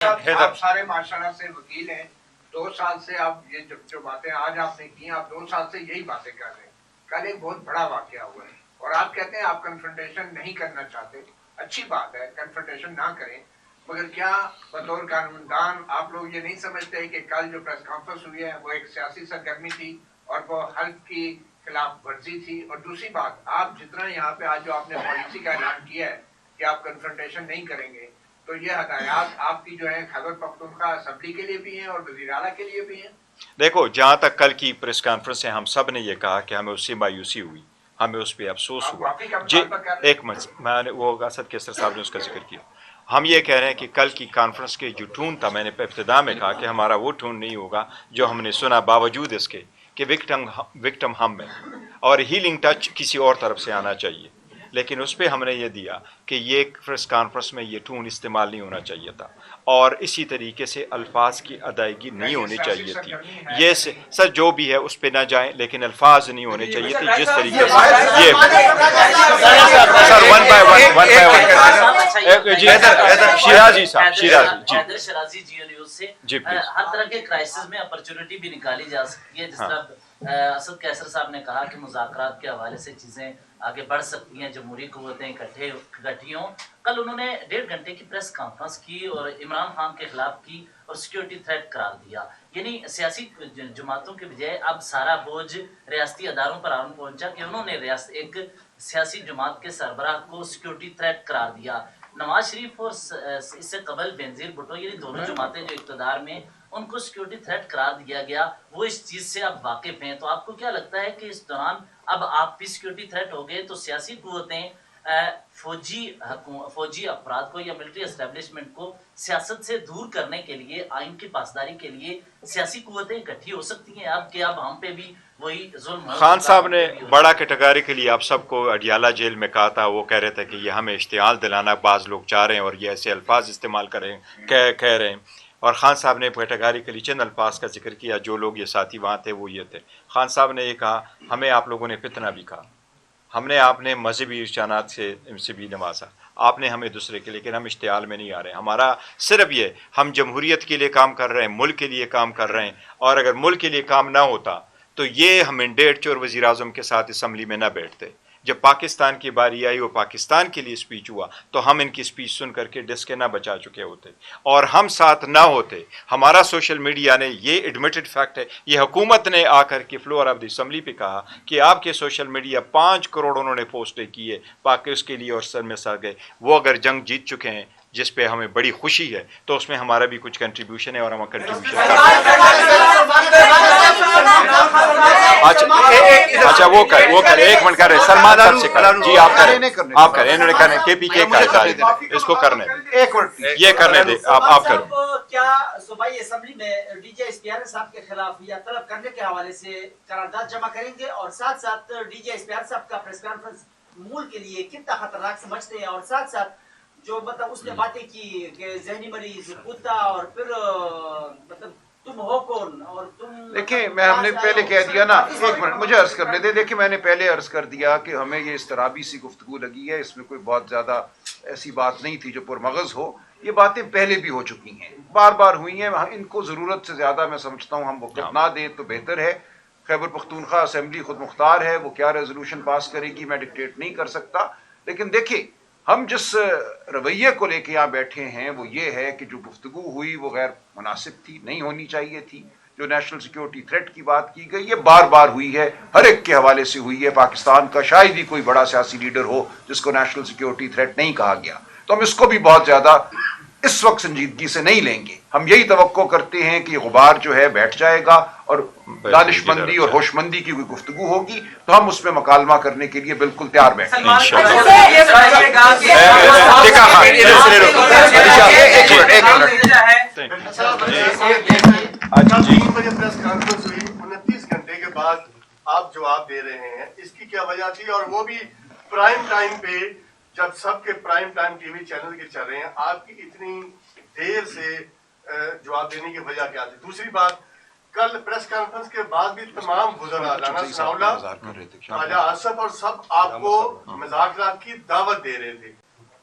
आप सारे माशाल्लाह से वकील हैं, 2 साल से आप ये जो बातें आज आपने की, आप 2 साल से यही बातें कर रहे हैं। कल एक बहुत बड़ा वाकया हुआ है और आप कहते हैं आप कन्फ्रंटेशन नहीं करना चाहते। अच्छी बात है, कन्फ्रंटेशन ना करें, मगर क्या बतौर कानूनदान आप लोग ये नहीं समझते कि कल जो प्रेस कॉन्फ्रेंस हुई है वो एक सियासी सरगर्मी थी और वो हल्फ की खिलाफ वर्जी थी। और दूसरी बात, आप जितना यहाँ पे आज जो आपने पॉलिसी का ऐलान किया है कि आप कन्फ्रंटेशन नहीं करेंगे, तो ये हदायत आपकी जो है खैबर पख्तूनख्वा असेंबली के लिए भी हैं और वज़ीर आला के लिए भी हैं। देखो, जहाँ तक कल की प्रेस कॉन्फ्रेंस है, हम सब ने ये कहा कि हमें उससे मायूसी हुई, हमें उस पर अफसोस हुआ जी। एक मिनट, मैंने वो असद केसर साहब ने उसका जिक्र किया। हम ये कह रहे हैं कि कल की कॉन्फ्रेंस के जो टून था, मैंने इब्तिदा में कहा कि हमारा वो टून नहीं होगा जो हमने सुना, बावजूद इसके कि विक्टिम हम है और हीलिंग टच किसी और तरफ से आना चाहिए। लेकिन उस पर हमने ये दिया कि ये प्रेस कॉन्फ्रेंस में ये टून इस्तेमाल नहीं होना चाहिए था और इसी तरीके से अल्फाज की अदायगी नहीं होनी चाहिए थी। ये सर जो भी है उस पर ना जाएं, लेकिन अल्फाज नहीं होने चाहिए थे जिस तरीके से ये sir one by one Shirazi साहब, शिराजी जी न्यूज से जी हर तरह के क्राइसिस में अपॉर्चुनिटी भी निकाली जा सकती है। जिस तरह असद कैसर साहब ने कहा कि मुज़ाकरात के हवाले से चीजें आगे बढ़ सकती हैं, जमहूरी कुव्वतें इकट्ठी हों। कल उन्होंने 1.5 घंटे की प्रेस कॉन्फ्रेंस की और इमरान खान के खिलाफ की और सिक्योरिटी थ्रेट करार दिया। यानी सियासी जमातों के बजाय अब सारा बोझ रियासती अदारों पर आन पहुंचा कि उन्होंने एक सियासी जमात के सरबराह को सिक्योरिटी थ्रेट करार दिया। नवाज शरीफ और इससे कबल बेनजीर भुट्टो, ये दोनों जमातें जो इक़्तिदार में, उनको सिक्योरिटी थ्रेट करार दिया गया, वो इस चीज से अब वाकिफ हैं। तो आपको क्या लगता है कि इस दौरान अब आप भी सिक्योरिटी थ्रेट हो गए तो सियासी कुव्वतें फौजी अफराद को या मिलिट्री एस्टेब्लिशमेंट को सियासत से दूर करने के लिए, आइन की पासदारी के लिए सियासी कुव्वतें इकट्ठी हो सकती हैं अब कि अब हम पे भी वही जुल्म? खान साहब ने बड़ा कैटेगरी के लिए आप सबको अडियाला जेल में कहा था, वो कह रहे थे कि ये हमें इश्तियाल दिलाना बाज लोग चाह रहे हैं और ये ऐसे अल्फाज इस्तेमाल कह रहे हैं। और ख़ान साहब ने कैटेगरी के लिए चंद अल्फाज का जिक्र किया, जो लोग ये साथी वहाँ थे वो ये थे। ख़ान साहब ने ये कहा हमें आप लोगों ने फितना भी कहा, हमने आपने मजहबी रुझानात से भी नवाजा, आपने हमें दूसरे के, लेकिन हम इश्तियाल में नहीं आ रहे हैं। हमारा सिर्फ ये, हम जमहूरियत के लिए काम कर रहे हैं, मुल्क के लिए काम कर रहे हैं, और अगर मुल्क के लिए काम ना होता तो ये हम इंडेट चोर वज़ीर आज़म के साथ असम्बली में न बैठते। जब पाकिस्तान की बारी आई, वो पाकिस्तान के लिए स्पीच हुआ, तो हम इनकी स्पीच सुन करके डिस्के ना बचा चुके होते और हम साथ ना होते। हमारा सोशल मीडिया ने, ये एडमिटेड फैक्ट है, ये हुकूमत ने आकर के फ्लोर ऑफ द असम्बली पे कहा कि आपके सोशल मीडिया 5 करोड़ उन्होंने पोस्टें की है पाकिस्तान के लिए और सर में सर गए। वो अगर जंग जीत चुके हैं, जिस पे हमें बड़ी खुशी है, तो उसमें हमारा भी कुछ कंट्रीब्यूशन है और हम कंट्रीब्यूशन अच्छा वो करे 1 मिनट कर रहे सलमान साहब से करें जी, आप करें इन्होंने करें KPK का इसको करने 1 मिनट ये करने दे, आप करो। क्या सूबाई असेंबली में डीजे इस्तियार साहब के खिलाफ या तलब करने के हवाले से करारदाद जमा करेंगे और साथ साथ डीजे इस्तियार साहब का प्रेस कॉन्फ्रेंस मुल्क के लिए कितना खतरनाक समझते हैं, और साथ साथ जो मतलब उसने बातें की कि जहनी मरीज कुत्ता और फिर मतलब तुम हो कौन और तुम, देखिए मैं हमने पहले कह दिया ना, 1 मिनट मुझे अर्ज करने दे। देखिए मैंने पहले अर्ज कर दिया कि हमें ये इस्तराबी सी गुफ्तगू लगी है, इसमें कोई बहुत ज़्यादा ऐसी बात नहीं थी जो पुरमगज़ हो। ये बातें पहले भी हो चुकी हैं, बार बार हुई हैं, इनको ज़रूरत से ज़्यादा मैं समझता हूँ हम वक्त ना दें तो बेहतर है। खैबर पख्तूनख्वा असेंबली खुद मुख्तार है, वो क्या रेजोल्यूशन पास करेगी मैं डिक्टेट नहीं कर सकता। लेकिन देखिए हम जिस रवैये को लेके यहाँ बैठे हैं वो ये है कि जो गुफ्तगू हुई वो गैर मुनासिब थी, नहीं होनी चाहिए थी। जो नेशनल सिक्योरिटी थ्रेट की बात की गई, ये बार बार हुई है, हर एक के हवाले से हुई है। पाकिस्तान का शायद ही कोई बड़ा सियासी लीडर हो जिसको नेशनल सिक्योरिटी थ्रेट नहीं कहा गया। तो हम इसको भी बहुत ज़्यादा इस वक्त संजीदगी से नहीं लेंगे। हम यही तवक्को करते हैं कि गुबार जो है बैठ जाएगा और दानिशमंदी और होशमंदी की कोई गुफ्तगू होगी तो हम उसमें मकालमा करने के लिए बिल्कुल तैयार बैठे हैं। प्रेस कॉन्फ्रेंस हुई 29 घंटे के बाद आप जवाब दे रहे हैं, इसकी क्या वजह थी? और वो भी प्राइम टाइम पे, जब सबके प्राइम टाइम टीवी चैनल के चल रहे हैं, आपकी इतनी देर से जवाब देने की वजह क्या थी? दूसरी बात, कल प्रेस कॉन्फ्रेंस के बाद भी तमाम वज़रा, राना सनाउल्लाह, ख्वाजा आसफ और सब आपको मुज़ाकरात की दावत दे रहे थे।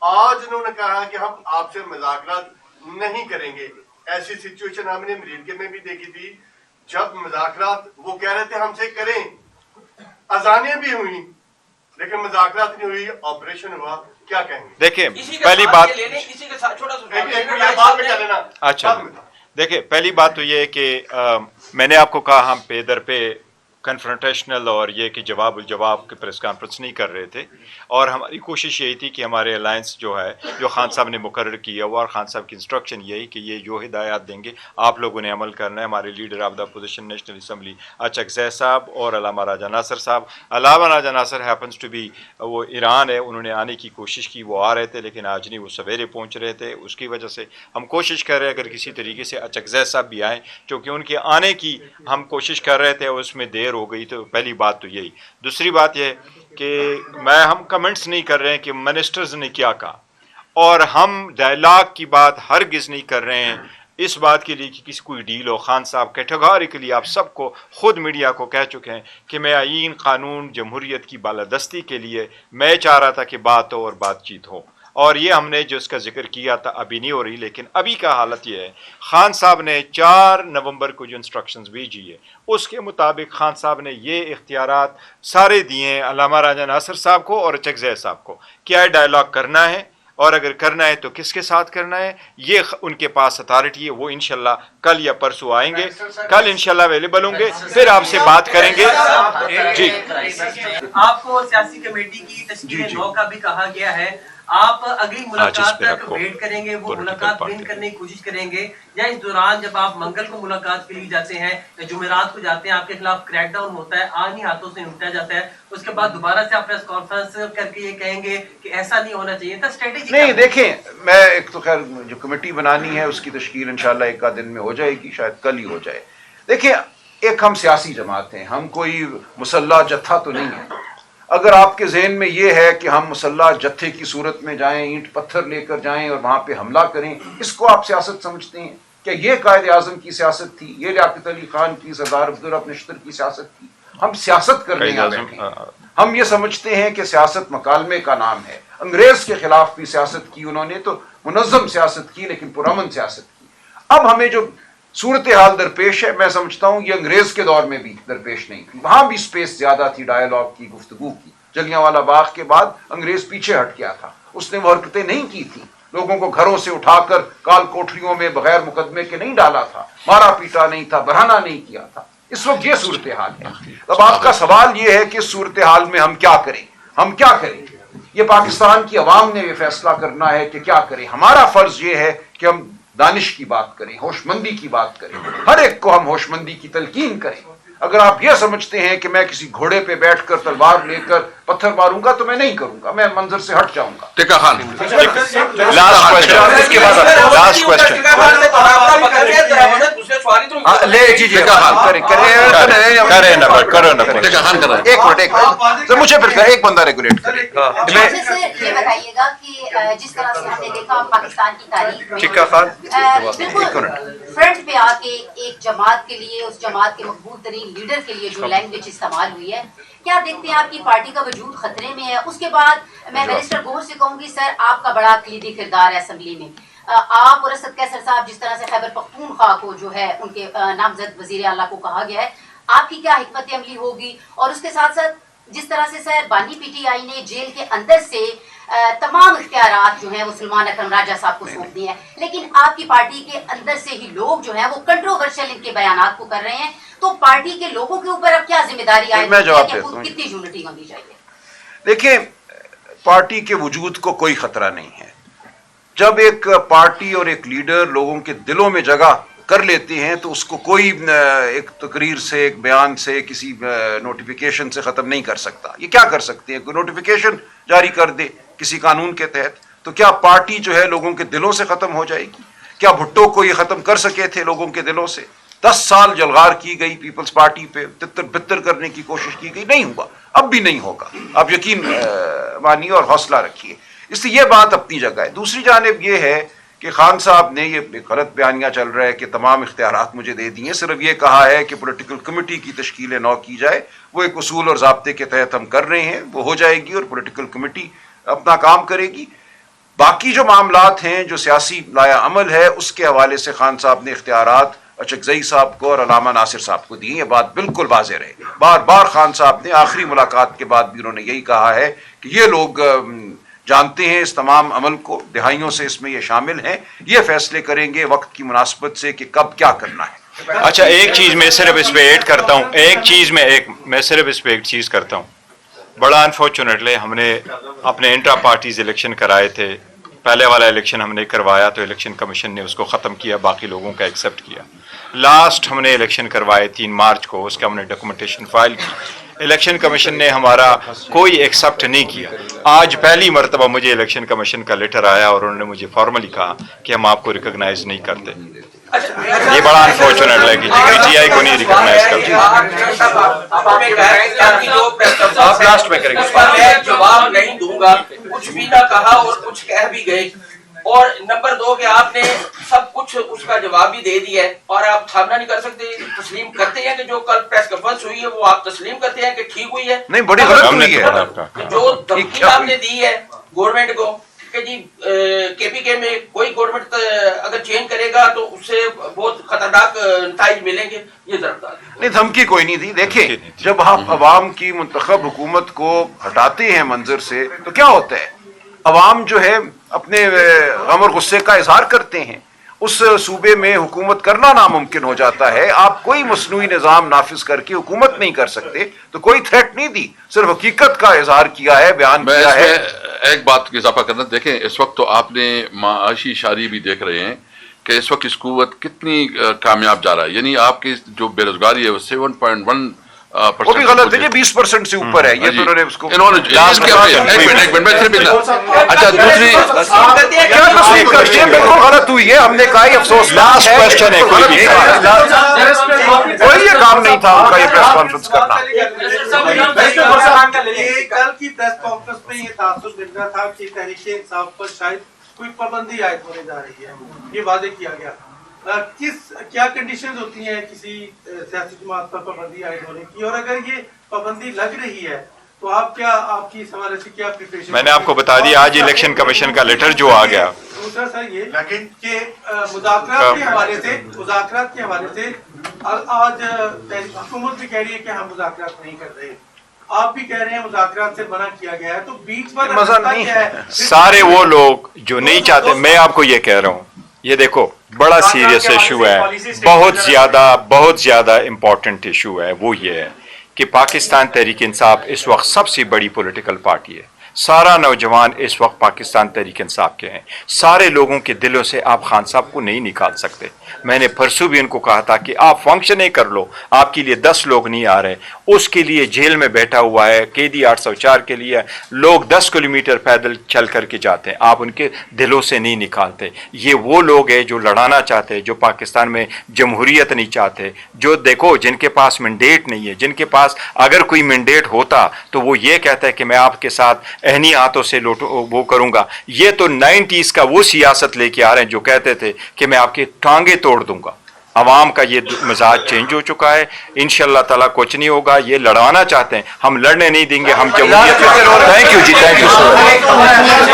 आज उन्होंने कहा कि हम आपसे मुज़ाकरात नहीं करेंगे। ऐसी सिचुएशन हमने अमेरिका में भी देखी थी, जब मुज़ाकरात वो कह रहे थे हमसे करें, अजानें भी हुई लेकिन मुज़ाकरात नहीं हुई, ऑपरेशन हुआ, क्या कहेंगे? देखिए पहली बात, किसी के साथ छोटा सा एक मिनट बाद में चलेना। अच्छा देखिए पहली बात तो ये है कि मैंने आपको कहा हम पे दर पे कन्फ्रंटेशनल और ये कि जवाब की प्रेस कॉन्फ्रेंस नहीं कर रहे थे, और हमारी कोशिश यही थी कि हमारे अलायंस जो है, जो खान साहब ने मुकर्रर किया हुआ, और खान साहब की इंस्ट्रक्शन यही कि ये जो हिदायत देंगे आप लोगों ने अमल करना है। हमारे leader of the opposition national assembly Achakzai साहब और अल्लामा राजा नासर साहब, अल्लामा राजा नासर हैपन्स टू बी वो ईरान है, उन्होंने आने की कोशिश की, वो आ रहे थे लेकिन आज नहीं, वो सवेरे पहुँच रहे थे। उसकी वजह से हम कोशिश कर रहे हैं अगर किसी तरीके से अचकज़ई साहब भी आएँ, क्योंकि उनके आने की हम कोशिश कर रहे थे, उसमें देर हो गई। तो पहली बात तो यही। दूसरी बात यह कि हम कमेंट्स नहीं कर रहे हैं कि मिनिस्टर्स ने क्या कहा, और हम डायलॉग की बात हरगिज़ नहीं कर रहे हैं इस बात के लिए कि किसी कोई डील हो। खान साहब कैटेगोरिकली आप सबको खुद मीडिया को कह चुके हैं कि मैं आईन कानून जमहूरियत की बालादस्ती के लिए मैं चाह रहा था कि बात हो और बातचीत हो, और ये हमने जो इसका जिक्र किया था अभी नहीं हो रही। लेकिन अभी का हालत ये है, खान साहब ने 4 नवंबर को जो इंस्ट्रक्शंस भेजी है उसके मुताबिक खान साहब ने ये इख्तियारात सारे दिए हैं अल्लामा राजा नासर साहब को और अचकज़ई साहब को, क्या डायलॉग करना है और अगर करना है तो किसके साथ करना है, ये उनके पास अथॉरिटी है। वो इंशाल्लाह कल या परसों आएंगे, कल इंशाल्लाह अवेलेबल होंगे, फिर आपसे बात करेंगे। जी आपको सियासी कमेटी की तश्कील 9 का भी कहा गया है, आप अगली मुलाकात तक वेट करेंगे, वो मुलाकात विन करने की कोशिश करेंगे, या इस दौरान जब आप मंगल को मुलाकात के लिए जाते हैं, जुमेरात को जाते हैं, आपके खिलाफ क्रैकडाउन होता है, आनी हाथों से निपटा जाता है, उसके बाद दोबारा से आप प्रेस कॉन्फ्रेंस करके ये कहेंगे कि ऐसा नहीं होना चाहिए था? स्ट्रेटेजी नहीं, देखें, मैं एक तो खैर जो कमेटी बनानी है उसकी तश्कील इंशाल्लाह एक आध दिन में हो जाएगी, शायद कल ही हो जाए। देखिए, एक हम सियासी जमात हैं, हम कोई मुसल्ला जत्था तो नहीं है। अगर आपके जहन में ये है कि हम मुसल्ला जत्थे की सूरत में जाएं, ईंट पत्थर लेकर जाएं और वहां पे हमला करें, इसको आप सियासत समझते हैं? क्या ये कायद आजम की सियासत थी? ये लियाकत अली खान की, सरदार अब्दुर्रब नश्तर की सियासत थी? हम सियासत करने यहाँ बैठे हैं। हम ये समझते हैं कि सियासत मकालमे का नाम है। अंग्रेज के खिलाफ भी सियासत की उन्होंने, तो मुनज़्ज़म सियासत की लेकिन पुरअमन सियासत की। अब हमें जो सूरत हाल दरपेश है, मैं समझता हूँ ये अंग्रेज के दौर में भी दरपेश नहीं थी। वहां भी स्पेस ज्यादा थी डायलॉग की, गुफ्तगू की। जलियांवाला बाग के बाद अंग्रेज पीछे हट गया था, उसने वो हरकतें नहीं की थी, लोगों को घरों से उठाकर काल कोठरियों में बगैर मुकदमे के नहीं डाला था, मारा पीटा नहीं था, बरहना नहीं किया था। इस वक्त ये सूरत हाल है। अब आपका सवाल ये है कि सूरत हाल में हम क्या करें, हम क्या करें? ये पाकिस्तान की अवाम ने ये फैसला करना है कि क्या करें। हमारा फर्ज ये है कि हम दानिश की बात करें, होशमंदी की बात करें, हर एक को हम होशमंदी की तलकीन करें। अगर आप ये समझते हैं कि मैं किसी घोड़े पे बैठकर तलवार लेकर पत्थर मारूंगा तो मैं नहीं करूंगा, मैं मंजर से हट जाऊंगा। टिक्का खान, लास्ट क्वेश्चन, इसके बाद लास्ट क्वेश्चन। ले जी जी, करो ना, एक मिनट, तो मुझे फिर एक बंदा रेगुलेट करे। ये बताइएगा कि जिस तरह से हमने देखा पाकिस्तान की तारीख में बिल्कुल फ्रंट पे आके एक जमात के लिए, उस जमात के मकबूल तरीन लीडर के लिए जो लैंग्वेज इस्तेमाल हुई है, क्या देखते हैं आपकी पार्टी का वजूद खतरे में है? उसके बाद मैं बैरिस्टर गौहर से कहूंगी, सर आपका बड़ा कलीदी किरदार है असेंबली में। आप और असद कैसर साहब, जिस तरह से खैबर पख्तूनख्वा को जो है उनके नामजद वजीर आला को कहा गया है, आपकी क्या हिकमत अमली होगी? और उसके साथ साथ जिस तरह से सर बानी पीटीआई ने जेल के अंदर से तमाम इख्तियारात जो हैं वो सलमान अकरम राजा साहब को सौंप दिए हैं, लेकिन आपकी पार्टी के अंदर से ही लोग जो हैं वो कंट्रोवर्शियल इनके बयानात को कर रहे हैं, तो पार्टी के लोगों के ऊपर अब क्या जिम्मेदारी आएगी? कितनी यूनिटी होनी चाहिए? देखिए, पार्टी के वजूद को कोई खतरा नहीं है। जब एक पार्टी और एक लीडर लोगों के दिलों में जगह कर लेते हैं तो उसको कोई एक तकरीर से, एक बयान से, किसी नोटिफिकेशन से ख़त्म नहीं कर सकता। ये क्या कर सकते हैं? कोई नोटिफिकेशन जारी कर दे किसी कानून के तहत, तो क्या पार्टी जो है लोगों के दिलों से ख़त्म हो जाएगी? क्या भुट्टो को ये ख़त्म कर सके थे लोगों के दिलों से? 10 साल जलगार की गई पीपल्स पार्टी पे, तितर बितर करने की कोशिश की गई, नहीं हुआ, अब भी नहीं होगा। आप यकीन मानिए और हौसला रखिए। इसलिए ये बात अपनी जगह है। दूसरी जानिब ये है कि खान साहब ने ये गलत बयानिया चल रहा है कि तमाम इख्तियारात मुझे दे दिए, सिर्फ ये कहा है कि पॉलिटिकल कमेटी की तश्कील 9 की जाए। वो एक उसूल और ज़ाब्ते के तहत हम कर रहे हैं, वो हो जाएगी और पॉलिटिकल कमेटी अपना काम करेगी। باقی جو معاملات ہیں جو سیاسی لایا عمل ہے اس کے حوالے سے خان صاحب نے اختیارات اچکزئی صاحب کو اور علامہ ناصر صاحب کو دیے. یہ بات بالکل واضح رہے. بار بار خان صاحب نے آخری ملاقات کے بعد بھی انہوں نے یہی کہا ہے کہ یہ لوگ جانتے ہیں اس تمام عمل کو, دہائیوں سے اس میں یہ شامل ہیں, یہ فیصلے کریں گے وقت کی مناسبت سے کہ کب کیا کرنا ہے. اچھا ایک چیز میں صرف اس پہ ایڈ کرتا ہوں, میں صرف اس پہ ایک چیز کرتا ہوں. بڑا انفارچونیٹلی ہم نے اپنے انٹرا پارٹیز الیکشن کرائے تھے. پہلے والا الیکشن ہم نے کروایا تو الیکشن کمیشن نے اس کو ختم کیا, باقی لوگوں کا ایکسیپٹ کیا. لاسٹ ہم نے الیکشن کروائے 3 مارچ کو, اس کا ہم نے ڈاکومنٹیشن فائل کی. الیکشن کمیشن نے ہمارا کوئی ایکسیپٹ نہیں کیا. آج پہلی مرتبہ مجھے الیکشن کمیشن کا لیٹر آیا اور انہوں نے مجھے فارملی کہا کہ ہم آپ کو ریکگنائز نہیں کرتے. یہ بڑا انفارچونیٹ ہے کہ پی ٹی آئی کو نہیں ریکگنائز کرتے. آپ لاسٹ میں کریں گے. میں جواب نہیں دوں گا, کچھ بھی نہ کہا اور کچھ کہہ بھی گئے. اور نمبر 2 کہ آپ نے سب کچھ اس کا جواب بھی دے دیا ہے اور آپ سامنا نہیں کر سکتے, تسلیم کرتے ہیں کہ جو کل پریس کانفرنس ہوئی ہے وہ آپ تسلیم کرتے ہیں کہ ٹھیک ہوئی ہے. نہیں بڑی غلط ہوئی ہے جو دھمکی آپ نے دی ہے گورنمنٹ کو کہ جی کے پی کے میں کوئی گورنمنٹ اگر چینج کرے گا تو اس سے بہت خطرناک نتائج ملیں گے, یہ ضرور نہیں دھمکی کوئی نہیں دی. دیکھیں جب آپ عوام کی منتخب حکومت کو ہٹاتے ہیں منظر سے تو کیا ہوتا ہے, عوام جو ہے اپنے غم اور غصے کا اظہار کرتے ہیں, اس صوبے میں حکومت کرنا ناممکن ہو جاتا ہے. آپ کوئی مصنوعی نظام نافذ کر کے حکومت نہیں کر سکتے, تو کوئی تھریٹ نہیں دی, صرف حقیقت کا اظہار کیا ہے, بیان کیا ہے. ایک بات کا اضافہ کرنا, دیکھیں اس وقت تو آپ نے معاشی اشاریے بھی دیکھ رہے ہیں کہ اس وقت اس قوت کتنی کامیاب جا رہا ہے. یعنی آپ کی جو بے روزگاری ہے وہ 7.1 وہ بھی غلط ہے, 20% سے اوپر ہے. یہ تو انہوں نے اس کو ایک منٹ میں صرف اچھا دوسری کیا تصدیق کرتے ہیں, بالکل غلط ہوئی ہے. ہم نے کہا یہ افسوس لاسٹ کوشچن ہے, کوئی یہ کام نہیں تھا ان کا یہ پریس کانفرنس کرنا. کل کی پریس کانفرنس میں یہ تاثر مل رہا تھا کہ تحریک انصاف پر شاید کوئی پابندی عائد ہونے جا رہی ہے, یہ واضح کیا گیا. کیا کنڈیشنز ہوتی ہیں کسی سیاسی جماعت پر پابندی عائد ہونے کی, اور اگر یہ پابندی لگ رہی ہے تو آپ کیا, آپ کی اس حوالے سے کیا پریپریشن؟ میں نے آپ کو بتا دیا آج الیکشن کمیشن کا لیٹر جو آ گیا. دوسرا سر یہ کہ مذاکرات کے حوالے سے آج حکومت بھی کہہ رہی ہے کہ ہم مذاکرات نہیں کر رہے, آپ بھی کہہ رہے ہیں مذاکرات سے منع کیا گیا ہے, تو بیچ میں مزہ نہیں ہے. سارے وہ لوگ جو نہیں چاہتے, میں آپ کو یہ کہہ رہا ہوں, یہ دیکھو بڑا سیریس ایشو ہے, بہت زیادہ امپورٹنٹ ایشو ہے. وہ یہ ہے کہ پاکستان تحریک انصاف اس وقت سب سے بڑی پولیٹیکل پارٹی ہے. سارا نوجوان اس وقت پاکستان تحریک انصاف کے ہیں. سارے لوگوں کے دلوں سے آپ خان صاحب کو نہیں نکال سکتے. میں نے پرسوں بھی ان کو کہا تھا کہ آپ فنکشنیں کر لو, آپ کے لیے 10 لوگ نہیں آ رہے, اس کے لیے جیل میں بیٹھا ہوا ہے قیدی 804 کے لیے لوگ 10 کلومیٹر پیدل چل کر کے جاتے ہیں, آپ ان کے دلوں سے نہیں نکالتے. یہ وہ لوگ ہیں جو لڑانا چاہتے ہیں, جو پاکستان میں جمہوریت نہیں چاہتے, جو دیکھو جن کے پاس مینڈیٹ نہیں ہے, جن کے پاس اگر کوئی مینڈیٹ ہوتا تو وہ یہ کہتا ہے کہ میں آپ کے ساتھ اہنی ہاتھوں سے وہ کروں گا. یہ تو 90s کا وہ سیاست لے کے آ رہے ہیں جو کہتے تھے کہ میں آپ کی ٹانگیں توڑ دوں گا. عوام کا یہ مزاج چینج ہو چکا ہے. انشاءاللہ تعالیٰ کچھ نہیں ہوگا. یہ لڑوانا چاہتے ہیں, ہم لڑنے نہیں دیں گے, ہم جمہوریت. تھینک یو جی, تھینک یو سر.